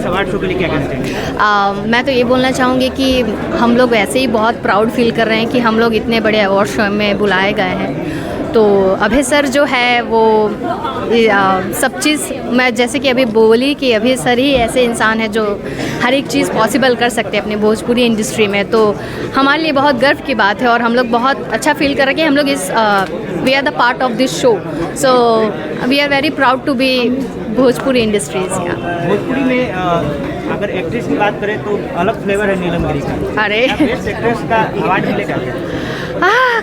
इस award show के लिए क्या कहना चाहेंगे? मैं तो ये बोलना चाहूँगी कि हम लोग वैसे ही बहुत प्राउड फील कर रहे हैं कि हम लोग इतने बड़े अवार्ड शो में बुलाए गए हैं। तो अभय सर जो है वो सब चीज़, मैं जैसे कि अभी बोली कि अभय सर ही ऐसे इंसान है जो हर एक चीज़ पॉसिबल कर सकते हैं अपनी भोजपुरी इंडस्ट्री में। तो हमारे लिए बहुत गर्व की बात है और हम लोग बहुत अच्छा फील कर रहे हैं कि हम लोग इस we are the part of this show. So we are very proud to be Bhojpuri industries. Bhojpuri में अगर एक्ट्रेस की बात करें तो अलग फ्लेवर है नीलम गिरी का। अरे बेस्ट एक्ट्रेस का अवार्ड मिलेगा?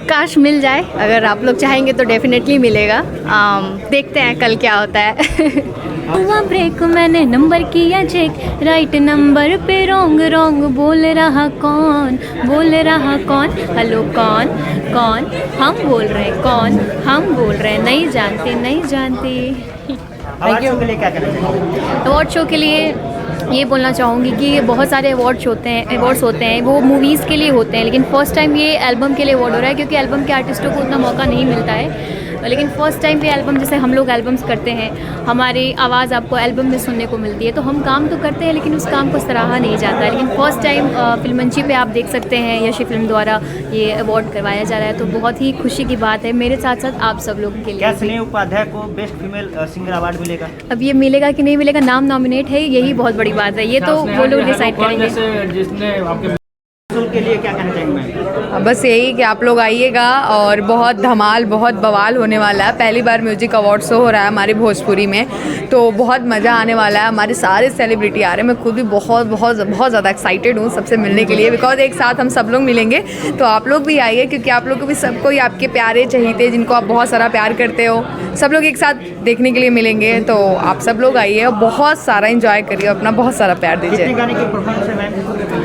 काश मिल जाए, अगर आप लोग चाहेंगे तो डेफिनेटली मिलेगा। देखते हैं कल क्या होता है। हुआ ब्रेक, मैंने नंबर किया चेक, राइट नंबर पे रॉन्ग बोल रहा कौन, हेलो कौन हम बोल रहे हैं, कौन हम बोल रहे हैं, नहीं जानते। अवार्ड शो के लिए क्या कहना चाहेंगे? अवार्ड शो के लिए ये बोलना चाहूँगी कि बहुत सारे अवार्ड्स होते हैं वो मूवीज़ के लिए होते हैं, लेकिन फ़र्स्ट टाइम ये एल्बम के लिए अवार्ड हो रहा है क्योंकि एल्बम के आर्टिस्टों को उतना मौका नहीं मिलता है। लेकिन फ़र्स्ट टाइम पे एल्बम, जैसे हम लोग एल्बम्स करते हैं, हमारी आवाज़ आपको एल्बम में सुनने को मिलती है, तो हम काम तो करते हैं लेकिन उस काम को सराहा नहीं जाता है। लेकिन फ़र्स्ट टाइम फिल्मंची पे आप देख सकते हैं यशी फिल्म द्वारा ये अवार्ड करवाया जा रहा है, तो बहुत ही खुशी की बात है मेरे साथ साथ आप सब लोगों के लिए। क्या स्नेह उपाध्याय को बेस्ट फीमेल सिंगर अवार्ड मिलेगा? अब ये मिलेगा कि नहीं मिलेगा, नाम नॉमिनेट है, यही बहुत बड़ी बात है, ये तो वो लोग डिसाइड करेंगे। के लिए क्या कहना चाहेंगे मैम? बस यही कि आप लोग आइएगा और बहुत धमाल, बहुत बवाल होने वाला है। पहली बार म्यूजिक अवार्ड शो हो रहा है हमारे भोजपुरी में, तो बहुत मज़ा आने वाला है। हमारे सारे सेलिब्रिटी आ रहे हैं, मैं खुद भी बहुत ज़्यादा एक्साइटेड हूँ सबसे मिलने के लिए, बिकॉज एक साथ हम सब लोग मिलेंगे। तो आप लोग भी आइए क्योंकि आप लोग को भी सबको ही आपके प्यारे चहीते जिनको आप बहुत सारा प्यार करते हो, सब लोग एक साथ देखने के लिए मिलेंगे। तो आप सब लोग आइए और बहुत सारा इंजॉय करिए, अपना बहुत सारा प्यार दीजिए। गाने की परफॉर्मेंस है मैम?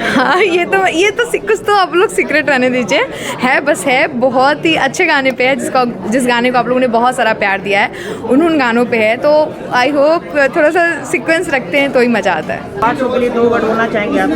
हाँ, ये तो कुछ तो आप लोग सीक्रेट रहने दीजिए। है बहुत ही अच्छे गाने पे है, जिस गाने को आप लोगों ने बहुत सारा प्यार दिया है उन गानों पे है। तो आई होप थोड़ा सा सीक्वेंस रखते हैं तो ही मज़ा आता है। अवार्ड शो के लिए 2 वर्ड बोलना चाहेंगे आप?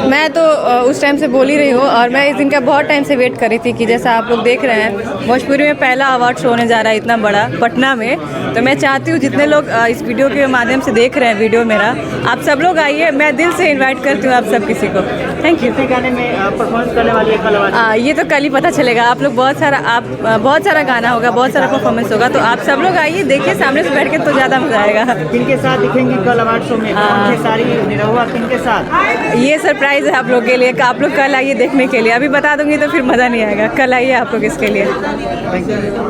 मैं तो उस टाइम से बोल ही रही हूँ और मैं इस दिन का बहुत टाइम से वेट कर रही थी कि जैसा आप लोग देख रहे हैं भोजपुरी में पहला अवार्ड शो होने जा रहा है इतना बड़ा पटना में। तो मैं चाहती हूँ जितने लोग इस वीडियो के माध्यम से देख रहे हैं वीडियो मेरा, आप सब लोग आइए, मैं दिल से इन्वाइट करती हूँ आप सब किसी को। Thank you. गाने में परफॉर्मेंस करने वाली है कल? ये तो कल ही पता चलेगा। आप लोग बहुत सारा गाना होगा, बहुत सारा परफॉर्मेंस होगा, तो आप सब लोग आइए, देखिए सामने से बैठ के तो ज़्यादा मज़ा आएगा। किनके साथ दिखेंगी कल अवार्ड शो में? सारी निरहुआ किनके साथ? ये सरप्राइज़ है आप लोग के लिए, आप लोग कल आइए देखने के लिए। अभी बता दूंगी तो फिर मज़ा नहीं आएगा, कल आइए आप लोग इसके लिए।